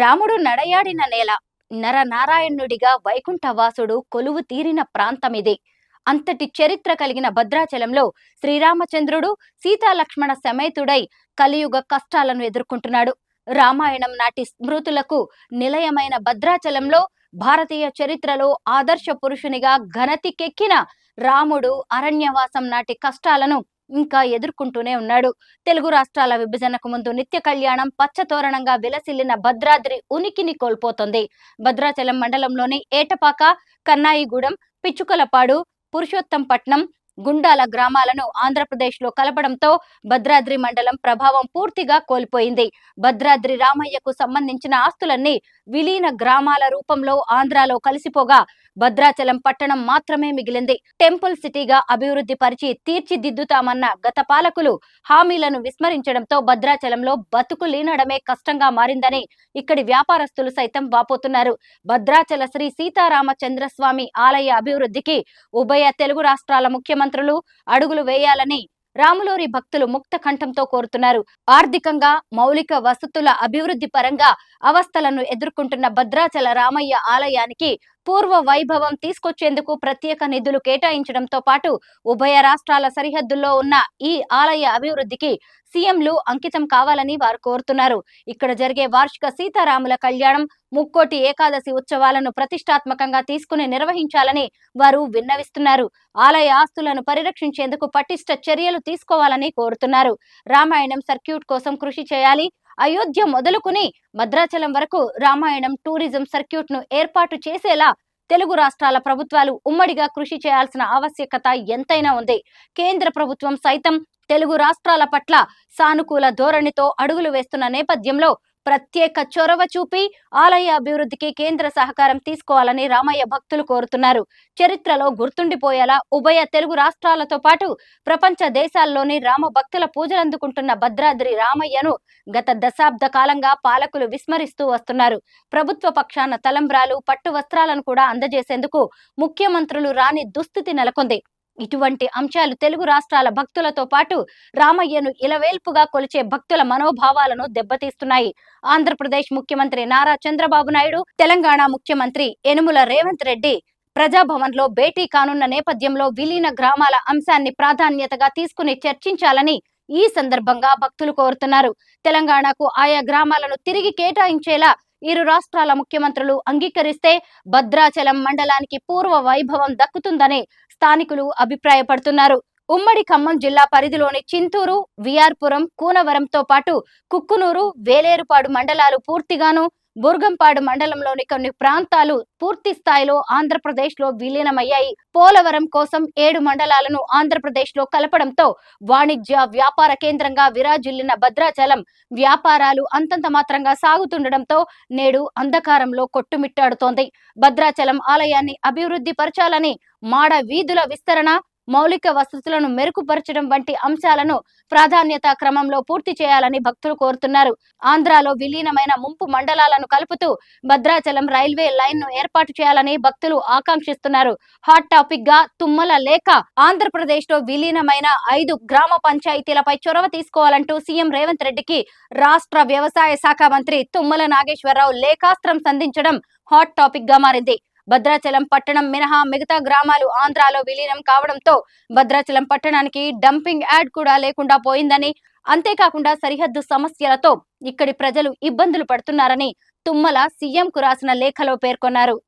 రాముడు నడయాడిన నేల, నరనారాయణుడిగా వైకుంఠవాసుడు కొలువు తీరిన ప్రాంతమిది. అంతటి చరిత్ర కలిగిన భద్రాచలంలో శ్రీరామచంద్రుడు సీతాలక్ష్మణ సమేతుడై కలియుగ కష్టాలను ఎదుర్కొంటున్నాడు. రామాయణం నాటి స్మృతులకు నిలయమైన భద్రాచలంలో భారతీయ చరిత్రలో ఆదర్శ పురుషునిగా ఘనతికెక్కిన రాముడు అరణ్యవాసం నాటి కష్టాలను ఇంకా ఎదుర్కొంటూనే ఉన్నాడు. తెలుగు రాష్ట్రాల విభజనకు ముందు నిత్య కళ్యాణం పచ్చతోరణంగా విలసిల్లిన భద్రాద్రి ఉనికిని కోల్పోతుంది. భద్రాచలం మండలంలోని ఏటపాక, కన్నాయిగూడెం, పిచ్చుకలపాడు, పురుషోత్తంపట్నం, గుండాల గ్రామాలను ఆంధ్రప్రదేశ్లో కలపడంతో భద్రాద్రి మండలం ప్రభావం పూర్తిగా కోల్పోయింది. భద్రాద్రి రామయ్యకు సంబంధించిన ఆస్తులన్నీ విలీన గ్రామాల రూపంలో ఆంధ్రాలో కలిసిపోగా భద్రాచలం పట్టణం మాత్రమే మిగిలింది. టెంపుల్ సిటీగా అభివృద్ధి పరిచి తీర్చిదిద్దుతామన్న గత పాలకులు హామీలను విస్మరించడంతో భద్రాచలంలో బతుకు లీనడమే కష్టంగా మారిందని ఇక్కడి వ్యాపారస్తులు సైతం వాపోతున్నారు. భద్రాచల శ్రీ సీతారామచంద్రస్వామి ఆలయ అభివృద్ధికి ఉభయ తెలుగు రాష్ట్రాల ముఖ్యమంత్రులు అడుగులు వేయాలని రాములూరి భక్తులు ముక్త కంఠంతో కోరుతున్నారు. ఆర్థికంగా మౌలిక వసతుల అభివృద్ధి పరంగా అవస్థలను ఎదుర్కొంటున్న భద్రాచల రామయ్య ఆలయానికి పూర్వ వైభవం తీసుకొచ్చేందుకు ప్రత్యేక నిధులు కేటాయించడంతో పాటు ఉభయ రాష్ట్రాల సరిహద్దుల్లో ఉన్న ఈ ఆలయ అభివృద్ధికి సీఎంలు అంకితం కావాలని వారు కోరుతున్నారు. ఇక్కడ జరిగే వార్షిక సీతారాముల కళ్యాణం, ముక్కోటి ఏకాదశి ఉత్సవాలను ప్రతిష్టాత్మకంగా తీసుకుని నిర్వహించాలని వారు విన్నవిస్తున్నారు. ఆలయ ఆస్తులను పరిరక్షించేందుకు పటిష్ట చర్యలు తీసుకోవాలని కోరుతున్నారు. రామాయణం సర్క్యూట్ కోసం కృషి చేయాలి. అయోధ్య మొదలుకుని భద్రాచలం వరకు రామాయణం టూరిజం సర్క్యూట్ ను ఏర్పాటు చేసేలా తెలుగు రాష్ట్రాల ప్రభుత్వాలు ఉమ్మడిగా కృషి చేయాల్సిన ఆవశ్యకత ఎంతైనా ఉంది. కేంద్ర ప్రభుత్వం సైతం తెలుగు రాష్ట్రాల పట్ల సానుకూల ధోరణితో అడుగులు వేస్తున్న నేపథ్యంలో ప్రత్యేక చొరవ చూపి ఆలయ అభివృద్ధికి కేంద్ర సహకారం తీసుకోవాలని రామయ్య భక్తులు కోరుతున్నారు. చరిత్రలో గుర్తుండిపోయేలా ఉభయ తెలుగు రాష్ట్రాలతో పాటు ప్రపంచ దేశాల్లోని రామ భక్తుల పూజలందుకుంటున్న భద్రాద్రి రామయ్యను గత దశాబ్ద కాలంగా పాలకులు విస్మరిస్తూ వస్తున్నారు. ప్రభుత్వ పక్షాన తలంబ్రాలు, పట్టు వస్త్రాలను కూడా అందజేసేందుకు ముఖ్యమంత్రులు రాని దుస్థితి నెలకొంది. ఇటువంటి అంశాలు తెలుగు రాష్ట్రాల భక్తులతో పాటు రామయ్యను ఇలవేల్పుగా కొలిచే భక్తుల మనోభావాలను దెబ్బతీస్తున్నాయి. ఆంధ్రప్రదేశ్ ముఖ్యమంత్రి నారా చంద్రబాబు నాయుడు, తెలంగాణ ముఖ్యమంత్రి యనుమల రేవంత్ రెడ్డి ప్రజాభవన్ లో భేటీ కానున్న నేపథ్యంలో విలీన గ్రామాల అంశాన్ని ప్రాధాన్యతగా తీసుకుని చర్చించాలని ఈ సందర్భంగా భక్తులు కోరుతున్నారు. తెలంగాణకు ఆయా గ్రామాలను తిరిగి కేటాయించేలా ఇరు రాష్ట్రాల ముఖ్యమంత్రులు అంగీకరిస్తే భద్రాచలం మండలానికి పూర్వ వైభవం దక్కుతుందని స్థానికులు అభిప్రాయపడుతున్నారు. ఉమ్మడి ఖమ్మం జిల్లా పరిధిలోని చింతూరు, విఆర్పురం, కూనవరంతో పాటు కుక్కునూరు, వేలేరుపాడు మండలాలు పూర్తిగాను, బుర్గంపాడు మండలంలోని కొన్ని ప్రాంతాలు పూర్తి స్థాయిలో ఆంధ్రప్రదేశ్ లో విలీనమయ్యాయి. పోలవరం కోసం 7 మండలాలను ఆంధ్రప్రదేశ్ లో కలపడంతో వాణిజ్య వ్యాపార కేంద్రంగా విరాజిల్లిన భద్రాచలం వ్యాపారాలు అంతంత మాత్రంగా సాగుతుండటంతో నేడు అంధకారంలో కొట్టుమిట్టాడుతోంది. భద్రాచలం ఆలయాన్ని అభివృద్ధి పరచాలని, మాడ వీధుల విస్తరణ, మౌలిక వసతులను మెరుగుపరచడం వంటి అంశాలను ప్రాధాన్యత క్రమంలో పూర్తి చేయాలని భక్తులు కోరుతున్నారు. ఆంధ్రాలో విలీనమైన ముంపు మండలాలను కలుపుతూ భద్రాచలం రైల్వే లైన్ ను ఏర్పాటు చేయాలని భక్తులు ఆకాంక్షిస్తున్నారు. హాట్ టాపిక్ గా తుమ్మల లేఖ ఆంధ్రప్రదేశ్ లో విలీనమైన 5 గ్రామ పంచాయతీలపై చొరవ తీసుకోవాలంటూ సీఎం రేవంత్ రెడ్డికి రాష్ట్ర వ్యవసాయ శాఖ మంత్రి తుమ్మల నాగేశ్వరరావు లేఖాస్త్రం సంధించడం హాట్ టాపిక్ గా మారింది. భద్రాచలం పట్టణం మినహా మిగతా గ్రామాలు ఆంధ్రాలో విలీనం కావడంతో భద్రాచలం పట్టణానికి డంపింగ్ యార్డ్ కూడా లేకుండా పోయిందని, అంతేకాకుండా సరిహద్దు సమస్యలతో ఇక్కడి ప్రజలు ఇబ్బందులు పడుతున్నారని తుమ్మల సీఎంకు రాసిన లేఖలో పేర్కొన్నారు.